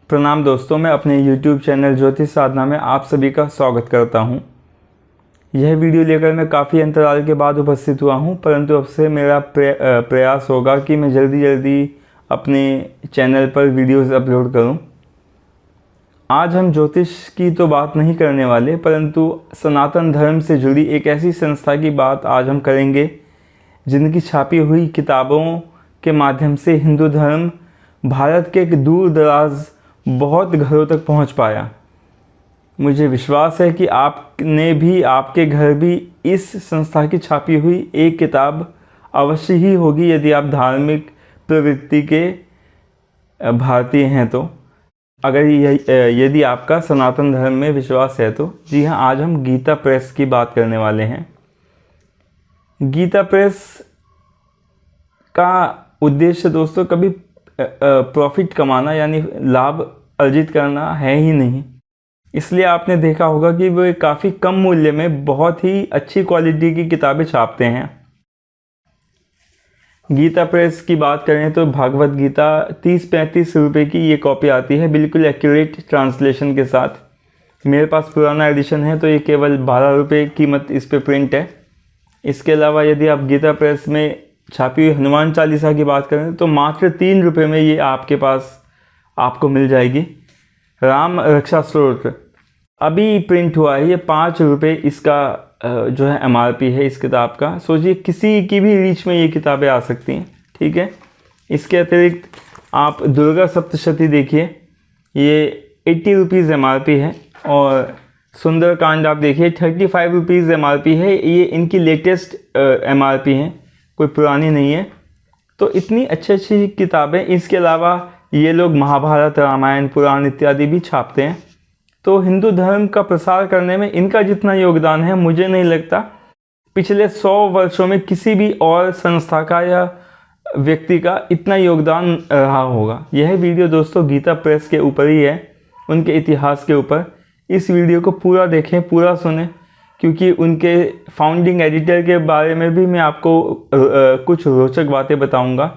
प्रणाम दोस्तों, मैं अपने YouTube चैनल ज्योतिष साधना में आप सभी का स्वागत करता हूं। यह वीडियो लेकर मैं काफ़ी अंतराल के बाद उपस्थित हुआ हूं, परंतु अब से मेरा प्रयास होगा कि मैं जल्दी अपने चैनल पर वीडियोस अपलोड करूं। आज हम ज्योतिष की तो बात नहीं करने वाले, परंतु सनातन धर्म से जुड़ी एक ऐसी संस्था की बात आज हम करेंगे जिनकी छापी हुई किताबों के माध्यम से हिंदू धर्म भारत के एक दूर दराज बहुत घरों तक पहुंच पाया। मुझे विश्वास है कि आपके घर भी इस संस्था की छापी हुई एक किताब अवश्य ही होगी, यदि आप धार्मिक प्रवृत्ति के भारतीय हैं तो। यदि आपका सनातन धर्म में विश्वास है तो। जी हाँ, आज हम गीता प्रेस की बात करने वाले हैं। गीता प्रेस का उद्देश्य दोस्तों कभी प्रॉफिट कमाना यानी लाभ अर्जित करना है ही नहीं। इसलिए आपने देखा होगा कि वो काफ़ी कम मूल्य में बहुत ही अच्छी क्वालिटी की किताबें छापते हैं। गीता प्रेस की बात करें तो भागवत गीता 30-35 रुपये की ये कॉपी आती है, बिल्कुल एक्यूरेट ट्रांसलेशन के साथ। मेरे पास पुराना एडिशन है तो ये केवल 12 रुपये कीमत इस पे प्रिंट है। इसके अलावा यदि आप गीता प्रेस में छापी हुई हनुमान चालीसा की बात करें तो मात्र 3 रुपये में ये आपको मिल जाएगी। राम रक्षा स्तोत्र अभी प्रिंट हुआ है, ये 5 रुपये इसका जो है MRP है इस किताब का। सोचिए किसी की भी रीच में ये किताबें आ सकती हैं, ठीक है। इसके अतिरिक्त आप दुर्गा सप्तशती देखिए, ये 80 रुपीज़ MRP है। और सुंदरकांड आप देखिए 35 रुपीज़ MRP है। ये इनकी लेटेस्ट MRP है, कोई पुरानी नहीं है। तो इतनी अच्छी किताबें। इसके अलावा ये लोग महाभारत, रामायण, पुराण इत्यादि भी छापते हैं। तो हिंदू धर्म का प्रसार करने में इनका जितना योगदान है, मुझे नहीं लगता पिछले 100 वर्षों में किसी भी और संस्था का या व्यक्ति का इतना योगदान रहा होगा। यह वीडियो दोस्तों गीता प्रेस के ऊपर ही है, उनके इतिहास के ऊपर। इस वीडियो को पूरा देखें, पूरा सुनें, क्योंकि उनके फाउंडिंग एडिटर के बारे में भी मैं आपको कुछ रोचक बातें बताऊंगा।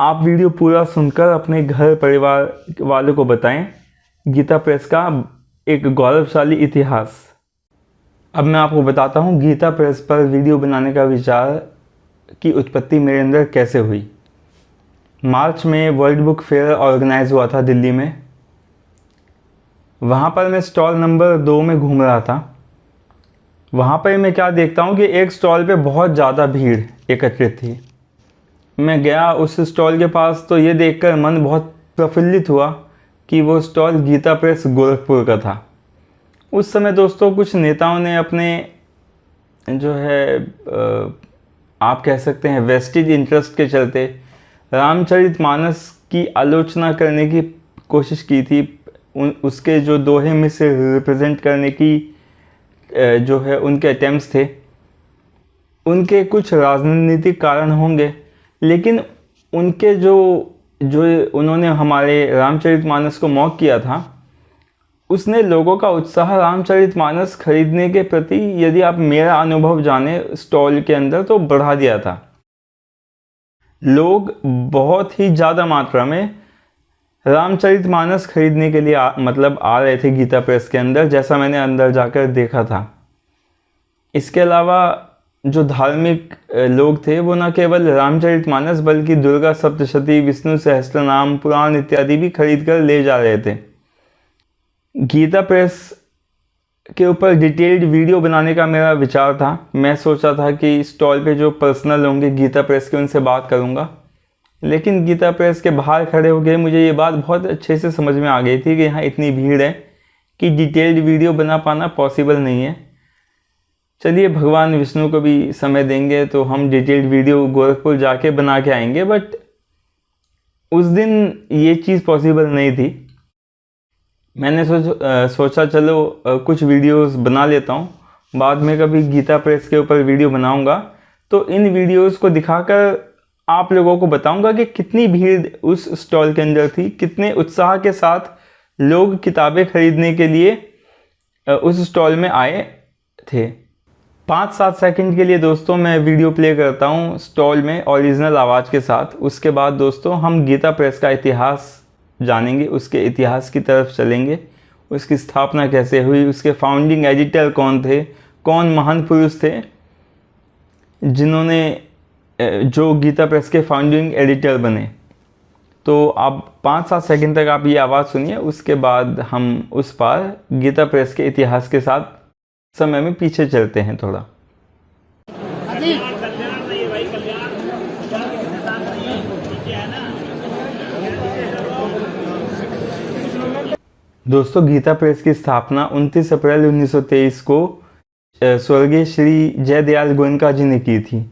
आप वीडियो पूरा सुनकर अपने घर परिवार वालों को बताएं गीता प्रेस का एक गौरवशाली इतिहास। अब मैं आपको बताता हूं गीता प्रेस पर वीडियो बनाने का विचार की उत्पत्ति मेरे अंदर कैसे हुई। मार्च में वर्ल्ड बुक फेयर ऑर्गेनाइज हुआ था दिल्ली में। वहाँ पर मैं स्टॉल नंबर 2 में घूम रहा था। वहाँ पर मैं क्या देखता हूँ कि एक स्टॉल पे बहुत ज़्यादा भीड़ एकत्रित थी। मैं गया उस स्टॉल के पास तो ये देखकर मन बहुत प्रफुल्लित हुआ कि वो स्टॉल गीता प्रेस गोरखपुर का था। उस समय दोस्तों कुछ नेताओं ने अपने जो है आप कह सकते हैं वेस्टेज इंटरेस्ट के चलते रामचरितमानस की आलोचना करने की कोशिश की थी। उसके जो दोहे में से रिप्रेजेंट करने की जो है उनके अटेम्प्ट्स थे। उनके कुछ राजनीतिक कारण होंगे, लेकिन उनके जो उन्होंने हमारे रामचरितमानस को मॉक किया था, उसने लोगों का उत्साह रामचरितमानस खरीदने के प्रति, यदि आप मेरा अनुभव जाने स्टॉल के अंदर, तो बढ़ा दिया था। लोग बहुत ही ज़्यादा मात्रा में रामचरितमानस खरीदने के लिए आ रहे थे गीता प्रेस के अंदर, जैसा मैंने अंदर जाकर देखा था। इसके अलावा जो धार्मिक लोग थे वो न केवल रामचरितमानस बल्कि दुर्गा सप्तशती, विष्णु सहस्त्रनाम, पुराण इत्यादि भी खरीद कर ले जा रहे थे। गीता प्रेस के ऊपर डिटेल्ड वीडियो बनाने का मेरा विचार था। मैं सोचा था कि स्टॉल पे जो पर्सनल होंगे गीता प्रेस के, उनसे बात करूँगा। लेकिन गीता प्रेस के बाहर खड़े हो गए मुझे ये बात बहुत अच्छे से समझ में आ गई थी कि यहाँ इतनी भीड़ है कि डिटेल्ड वीडियो बना पाना पॉसिबल नहीं है। चलिए, भगवान विष्णु को भी समय देंगे तो हम डिटेल्ड वीडियो गोरखपुर जाके बना के आएंगे। बट उस दिन ये चीज़ पॉसिबल नहीं थी। मैंने सोचा चलो कुछ वीडियोस बना लेता हूँ, बाद में कभी गीता प्रेस के ऊपर वीडियो बनाऊँगा तो इन वीडियोस को दिखाकर आप लोगों को बताऊंगा कि कितनी भीड़ उस स्टॉल के अंदर थी, कितने उत्साह के साथ लोग किताबें खरीदने के लिए उस स्टॉल में आए थे। 5-7 सेकंड के लिए दोस्तों मैं वीडियो प्ले करता हूँ स्टॉल में ओरिजिनल आवाज़ के साथ। उसके बाद दोस्तों हम गीता प्रेस का इतिहास जानेंगे, उसके इतिहास की तरफ चलेंगे, उसकी स्थापना कैसे हुई, उसके फाउंडिंग एडिटर कौन थे, कौन महान पुरुष थे जिन्होंने जो गीता प्रेस के फाउंडिंग एडिटर बने। तो आप 5-7 सेकंड तक आप ये आवाज़ सुनिए, उसके बाद हम उस पार गीता प्रेस के इतिहास के साथ समय में पीछे चलते हैं थोड़ा। दोस्तों, गीता प्रेस की स्थापना 29 अप्रैल 1923 को स्वर्गीय श्री जयदयाल गोयनका जी ने की थी।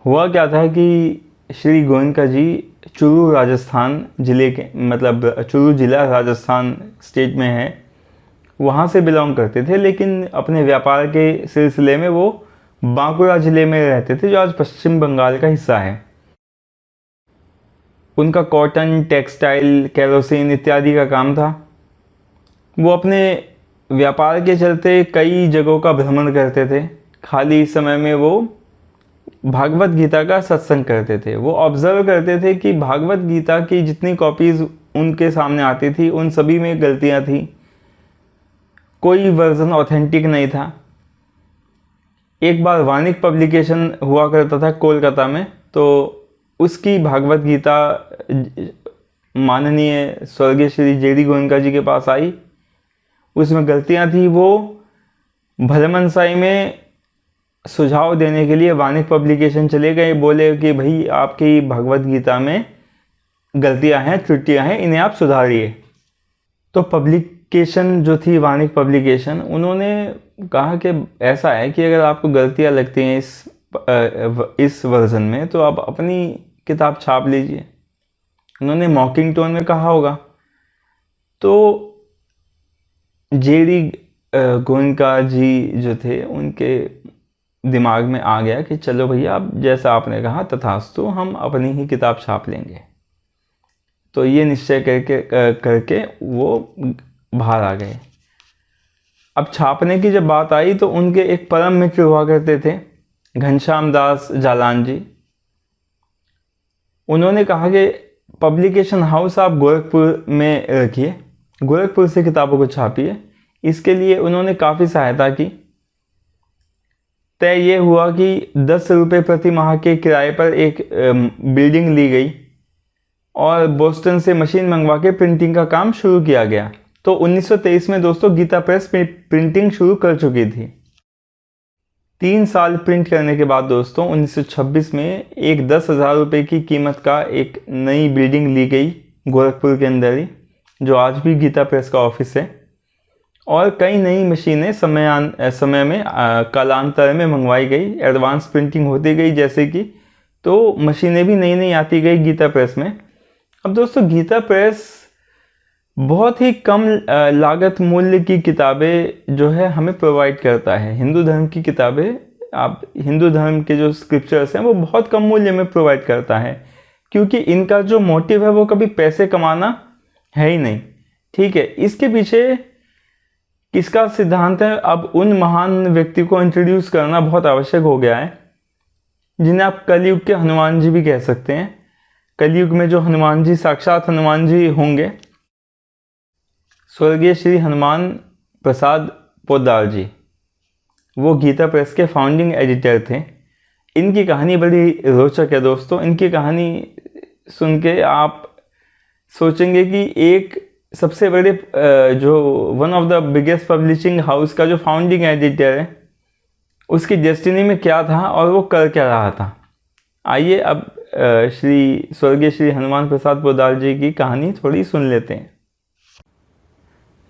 हुआ क्या था कि श्री गोयनका जी चुरू राजस्थान ज़िले के, मतलब चुरू ज़िला राजस्थान स्टेट में है, वहाँ से बिलोंग करते थे, लेकिन अपने व्यापार के सिलसिले में वो बांकुड़ा ज़िले में रहते थे, जो आज पश्चिम बंगाल का हिस्सा है। उनका कॉटन, टेक्सटाइल, केरोसिन इत्यादि का काम था। वो अपने व्यापार के चलते कई जगहों का भ्रमण करते थे। खाली समय में वो भागवत गीता का सत्संग करते थे। वो ऑब्जर्व करते थे कि भागवत गीता की जितनी कॉपीज़ उनके सामने आती थी उन सभी में गलतियां थी, कोई वर्जन ऑथेंटिक नहीं था। एक बार वाणिक पब्लिकेशन हुआ करता था कोलकाता में, तो उसकी भागवत गीता माननीय स्वर्गीय श्री जेडी गोयनका जी के पास आई। उसमें गलतियां थी। वो भलमनसाई में सुझाव देने के लिए वाणिक पब्लिकेशन चले गए, बोले कि भाई आपकी भगवत गीता में गलतियां हैं, त्रुटियां हैं, इन्हें आप सुधारिए। तो पब्लिकेशन जो थी वाणिक पब्लिकेशन, उन्होंने कहा कि ऐसा है कि अगर आपको गलतियां लगती हैं इस वर्जन में, तो आप अपनी किताब छाप लीजिए। उन्होंने मॉकिंग टोन में कहा होगा। तो जेडी गोयनका जी जो थे, उनके दिमाग में आ गया कि चलो भैया, आप जैसा आपने कहा तथास्तु, हम अपनी ही किताब छाप लेंगे। तो ये निश्चय करके वो बाहर आ गए। अब छापने की जब बात आई तो उनके एक परम मित्र हुआ करते थे, घनश्याम दास जालान जी। उन्होंने कहा कि पब्लिकेशन हाउस आप गोरखपुर में रखिए, गोरखपुर से किताबों को छापिए। इसके लिए उन्होंने काफ़ी सहायता की। तय ये हुआ कि 10 रुपये प्रति माह के किराए पर एक बिल्डिंग ली गई और बोस्टन से मशीन मंगवा के प्रिंटिंग का काम शुरू किया गया। तो 1923 में दोस्तों गीता प्रेस प्रिंटिंग शुरू कर चुकी थी। 3 साल प्रिंट करने के बाद दोस्तों 1926 में एक 10,000 रुपये की कीमत का एक नई बिल्डिंग ली गई गोरखपुर के अंदर ही, जो आज भी गीता प्रेस का ऑफिस है। और कई नई मशीनें समय में कालांतर में मंगवाई गई, एडवांस प्रिंटिंग होती गई जैसे कि, तो मशीनें भी नई नई आती गई गीता प्रेस में। अब दोस्तों गीता प्रेस बहुत ही कम लागत मूल्य की किताबें जो है हमें प्रोवाइड करता है। हिंदू धर्म की किताबें, आप हिंदू धर्म के जो स्क्रिप्चर्स हैं वो बहुत कम मूल्य में प्रोवाइड करता है, क्योंकि इनका जो मोटिव है वो कभी पैसे कमाना है ही नहीं। ठीक है, इसके पीछे किसका सिद्धांत है? अब उन महान व्यक्ति को इंट्रोड्यूस करना बहुत आवश्यक हो गया है, जिन्हें आप कलयुग के हनुमान जी भी कह सकते हैं। कलयुग में जो हनुमान जी, साक्षात हनुमान जी होंगे, स्वर्गीय श्री हनुमान प्रसाद पोद्दार जी, वो गीता प्रेस के फाउंडिंग एडिटर थे। इनकी कहानी बड़ी रोचक है दोस्तों। इनकी कहानी सुन के आप सोचेंगे कि एक सबसे बड़े जो one of the biggest publishing house का जो फाउंडिंग एडिटर है, उसकी डेस्टिनी में क्या था और वो कर क्या रहा था। आइए अब स्वर्गीय श्री हनुमान प्रसाद पोद्दार जी की कहानी थोड़ी सुन लेते हैं।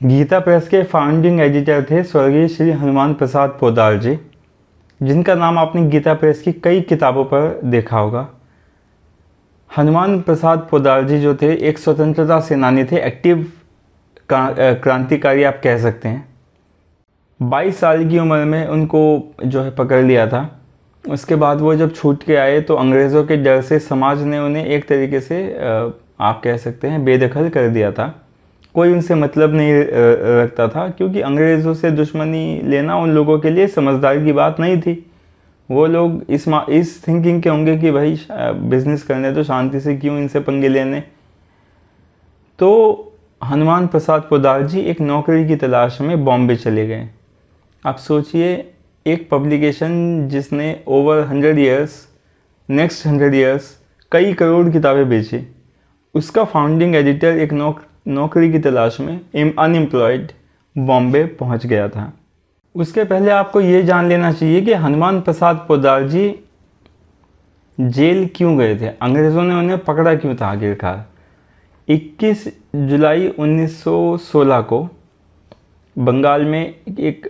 गीता प्रेस के फाउंडिंग एडिटर थे स्वर्गीय श्री हनुमान प्रसाद पोद्दार जी, जिनका नाम आपने गीता प्रेस की कई किताबों पर देखा होगा। हनुमान प्रसाद पोद्दार जी जो थे एक स्वतंत्रता सेनानी थे, एक्टिव क्रांतिकारी आप कह सकते हैं। 22 साल की उम्र में उनको जो है पकड़ लिया था। उसके बाद वो जब छूट के आए तो अंग्रेज़ों के डर से समाज ने उन्हें एक तरीके से आप कह सकते हैं बेदखल कर दिया था। कोई उनसे मतलब नहीं रखता था, क्योंकि अंग्रेज़ों से दुश्मनी लेना उन लोगों के लिए समझदारी की बात नहीं थी। वो लोग इस थिंकिंग के होंगे कि भाई बिज़नेस करने तो शांति से, क्यों इनसे पंगे लेने। तो हनुमान प्रसाद पोद्दार जी एक नौकरी की तलाश में बॉम्बे चले गए। आप सोचिए, एक पब्लिकेशन जिसने ओवर 100 ईयर्स, नेक्स्ट 100 ईयर्स कई करोड़ किताबें बेची, उसका फाउंडिंग एडिटर एक नौकरी की तलाश में अनएम्प्लॉयड बॉम्बे पहुंच गया था। उसके पहले आपको ये जान लेना चाहिए कि हनुमान प्रसाद पोद्दार जी जेल क्यों गए थे, अंग्रेज़ों ने उन्हें पकड़ा क्यों था आखिरकार। 21 जुलाई 1916 को बंगाल में एक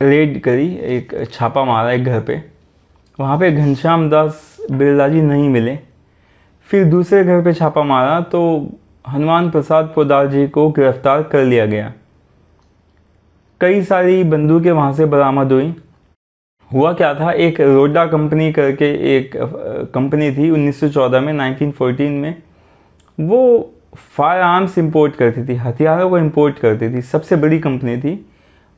रेड करी, एक छापा मारा एक घर पे। वहाँ पे घनश्याम दास बिरला जी नहीं मिले। फिर दूसरे घर पे छापा मारा तो हनुमान प्रसाद पोद्दार जी को गिरफ्तार कर लिया गया। कई सारी बंदूकें वहाँ से बरामद हुई। हुआ क्या था, एक रोडा कंपनी करके एक कंपनी थी 1914 में, 1914 में, वो फायर आर्म्स इम्पोर्ट करती थी, हथियारों को इम्पोर्ट करती थी, सबसे बड़ी कंपनी थी।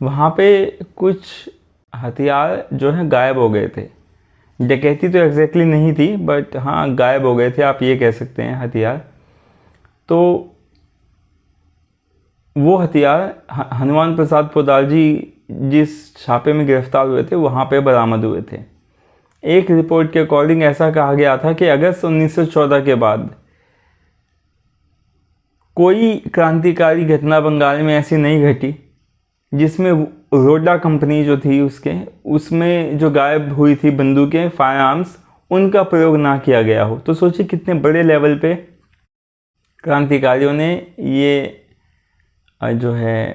वहाँ पे कुछ हथियार जो हैं गायब हो गए थे। डकैती तो एग्जैक्टली नहीं थी, बट हाँ गायब हो गए थे, आप ये कह सकते हैं हथियार। तो वो हथियार हनुमान प्रसाद पोद्दार जी जिस छापे में गिरफ्तार हुए थे वहाँ पे बरामद हुए थे। एक रिपोर्ट के अकॉर्डिंग ऐसा कहा गया था कि अगस्त 1914 के बाद कोई क्रांतिकारी घटना बंगाल में ऐसी नहीं घटी जिसमें रोडा कंपनी जो थी उसमें जो गायब हुई थी बंदूकें, फायर आर्म्स, उनका प्रयोग ना किया गया हो। तो सोचिए कितने बड़े लेवल पे क्रांतिकारियों ने ये जो है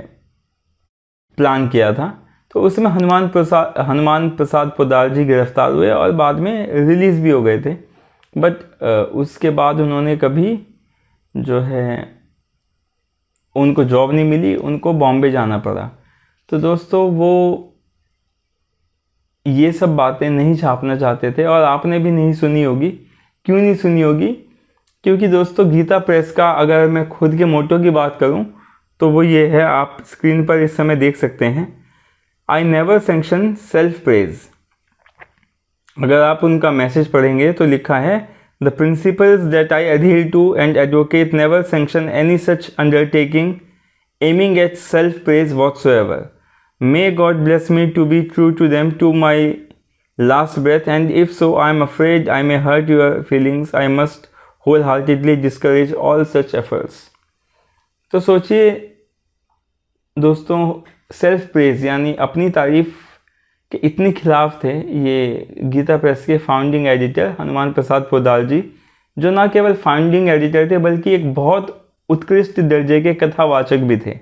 प्लान किया था। तो उसमें हनुमान प्रसाद पोद्दार जी गिरफ्तार हुए और बाद में रिलीज़ भी हो गए थे। बट उसके बाद उन्होंने कभी जो है उनको जॉब नहीं मिली, उनको बॉम्बे जाना पड़ा। तो दोस्तों वो ये सब बातें नहीं छापना चाहते थे और आपने भी नहीं सुनी होगी। क्यों नहीं सुनी होगी? क्योंकि दोस्तों गीता प्रेस का अगर मैं खुद के मोटो की बात करूं तो वो ये है, आप स्क्रीन पर इस समय देख सकते हैं, I never sanction self praise. अगर आप उनका मैसेज पढ़ेंगे तो लिखा है, the principles that I adhere to and advocate never sanction any such undertaking aiming at self praise whatsoever. May God bless me to be true to them to my last breath, and if so, I am afraid I may hurt your feelings. I must wholeheartedly discourage all such efforts. तो सोचिए दोस्तों, self praise यानी अपनी तारीफ के इतने खिलाफ थे ये गीता प्रेस के फाउंडिंग एडिटर हनुमान प्रसाद पोद्दार जी, जो ना केवल फाउंडिंग एडिटर थे बल्कि एक बहुत उत्कृष्ट दर्जे के कथावाचक भी थे।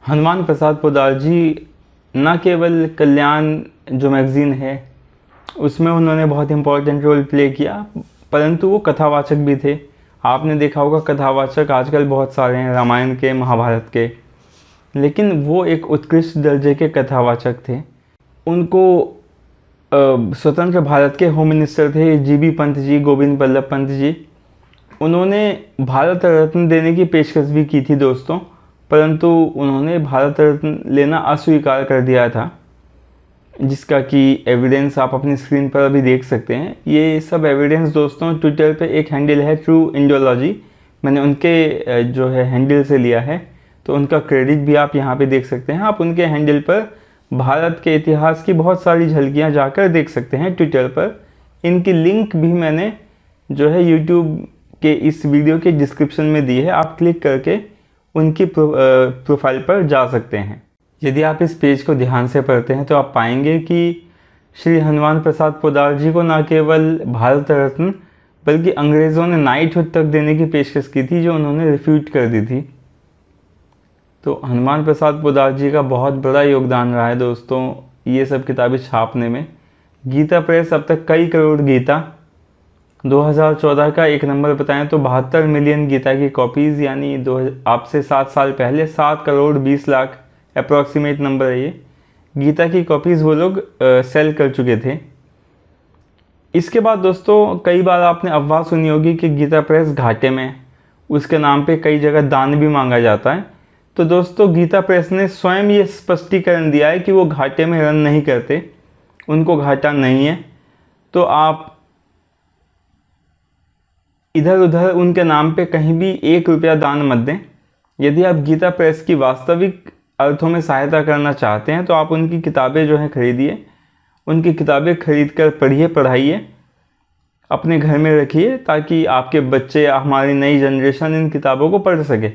हनुमान प्रसाद पोद्दार जी न केवल कल्याण जो मैगज़ीन है उसमें उन्होंने बहुत इम्पोर्टेंट रोल प्ले किया, परंतु वो कथावाचक भी थे। आपने देखा होगा कथावाचक आजकल बहुत सारे हैं, रामायण के, महाभारत के, लेकिन वो एक उत्कृष्ट दर्जे के कथावाचक थे। उनको स्वतंत्र भारत के होम मिनिस्टर थे जीबी पंत जी, गोविंद बल्लभ पंत जी। उन्होंने भारत रत्न देने की पेशकश भी की थी दोस्तों, परंतु उन्होंने भारत रत्न लेना अस्वीकार कर दिया था, जिसका कि एविडेंस आप अपनी स्क्रीन पर अभी देख सकते हैं। ये सब एविडेंस दोस्तों ट्विटर पे एक हैंडल है ट्रू इंडियोलॉजी, मैंने उनके जो है हैंडल से लिया है, तो उनका क्रेडिट भी आप यहाँ पे देख सकते हैं। आप उनके हैंडल पर भारत के इतिहास की बहुत सारी झलकियाँ जाकर देख सकते हैं ट्विटर पर। इनकी लिंक भी मैंने जो है यूट्यूब के इस वीडियो के डिस्क्रिप्शन में दी है, आप क्लिक करके उनकी प्रोफाइल पर जा सकते हैं। यदि आप इस पेज को ध्यान से पढ़ते हैं तो आप पाएंगे कि श्री हनुमान प्रसाद पोद्दार जी को न केवल भारत रत्न बल्कि अंग्रेज़ों ने नाइटहुड तक देने की पेशकश की थी, जो उन्होंने रिफ्यूट कर दी थी। तो हनुमान प्रसाद पोद्दार जी का बहुत बड़ा योगदान रहा है दोस्तों ये सब किताबें छापने में। गीता प्रेस अब तक कई करोड़ गीता, 2014 का एक नंबर बताएं तो 72 मिलियन गीता की कॉपीज़, यानी आपसे 7 साल पहले 7 करोड़ 20 लाख अप्रॉक्सीमेट नंबर है ये, गीता की कॉपीज़ वो लोग सेल कर चुके थे। इसके बाद दोस्तों कई बार आपने अफवाह सुनी होगी कि गीता प्रेस घाटे में, उसके नाम पे कई जगह दान भी मांगा जाता है। तो दोस्तों गीता प्रेस ने स्वयं ये स्पष्टीकरण दिया है कि वो घाटे में रन नहीं करते, उनको घाटा नहीं है। तो आप इधर उधर उनके नाम पे कहीं भी 1 रुपया दान मत दें। यदि आप गीता प्रेस की वास्तविक अर्थों में सहायता करना चाहते हैं तो आप उनकी किताबें जो हैं खरीदिए, उनकी किताबें खरीद कर पढ़िए, पढ़ाइए, अपने घर में रखिए, ताकि आपके बच्चे या हमारी नई जनरेशन इन किताबों को पढ़ सके।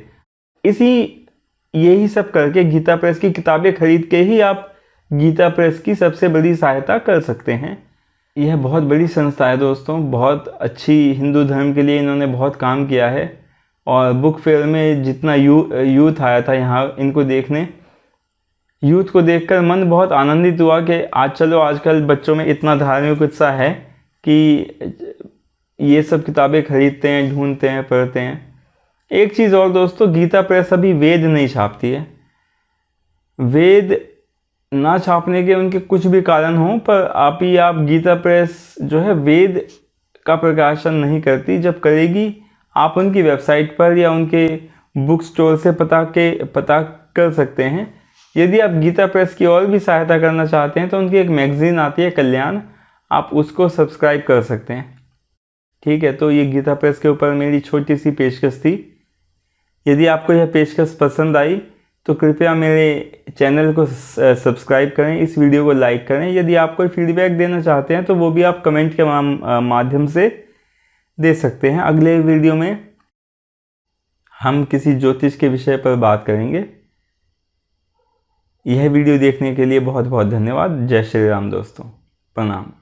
यही सब करके गीता प्रेस की किताबें खरीद के ही आप गीता प्रेस की सबसे बड़ी सहायता कर सकते हैं। यह बहुत बड़ी संस्था है दोस्तों, बहुत अच्छी, हिंदू धर्म के लिए इन्होंने बहुत काम किया है। और बुक फेयर में जितना यूथ आया था यहाँ इनको देखने, यूथ को देखकर मन बहुत आनंदित हुआ कि आजकल बच्चों में इतना धार्मिक उत्साह है कि ये सब किताबें खरीदते हैं, ढूंढते हैं, पढ़ते हैं। एक चीज़ और दोस्तों, गीता प्रेस अभी वेद नहीं छापती है। वेद ना छापने के उनके कुछ भी कारण हों, पर आप गीता प्रेस जो है वेद का प्रकाशन नहीं करती। जब करेगी आप उनकी वेबसाइट पर या उनके बुक स्टोर से पता कर सकते हैं। यदि आप गीता प्रेस की और भी सहायता करना चाहते हैं तो उनकी एक मैगज़ीन आती है कल्याण, आप उसको सब्सक्राइब कर सकते हैं। ठीक है, तो ये गीता प्रेस के ऊपर मेरी छोटी सी पेशकश थी। यदि आपको यह पेशकश पसंद आई तो कृपया मेरे चैनल को सब्सक्राइब करें, इस वीडियो को लाइक करें। यदि आप कोई फीडबैक देना चाहते हैं तो वो भी आप कमेंट के माध्यम से दे सकते हैं। अगले वीडियो में हम किसी ज्योतिष के विषय पर बात करेंगे। यह वीडियो देखने के लिए बहुत बहुत धन्यवाद। जय श्री राम दोस्तों, प्रणाम।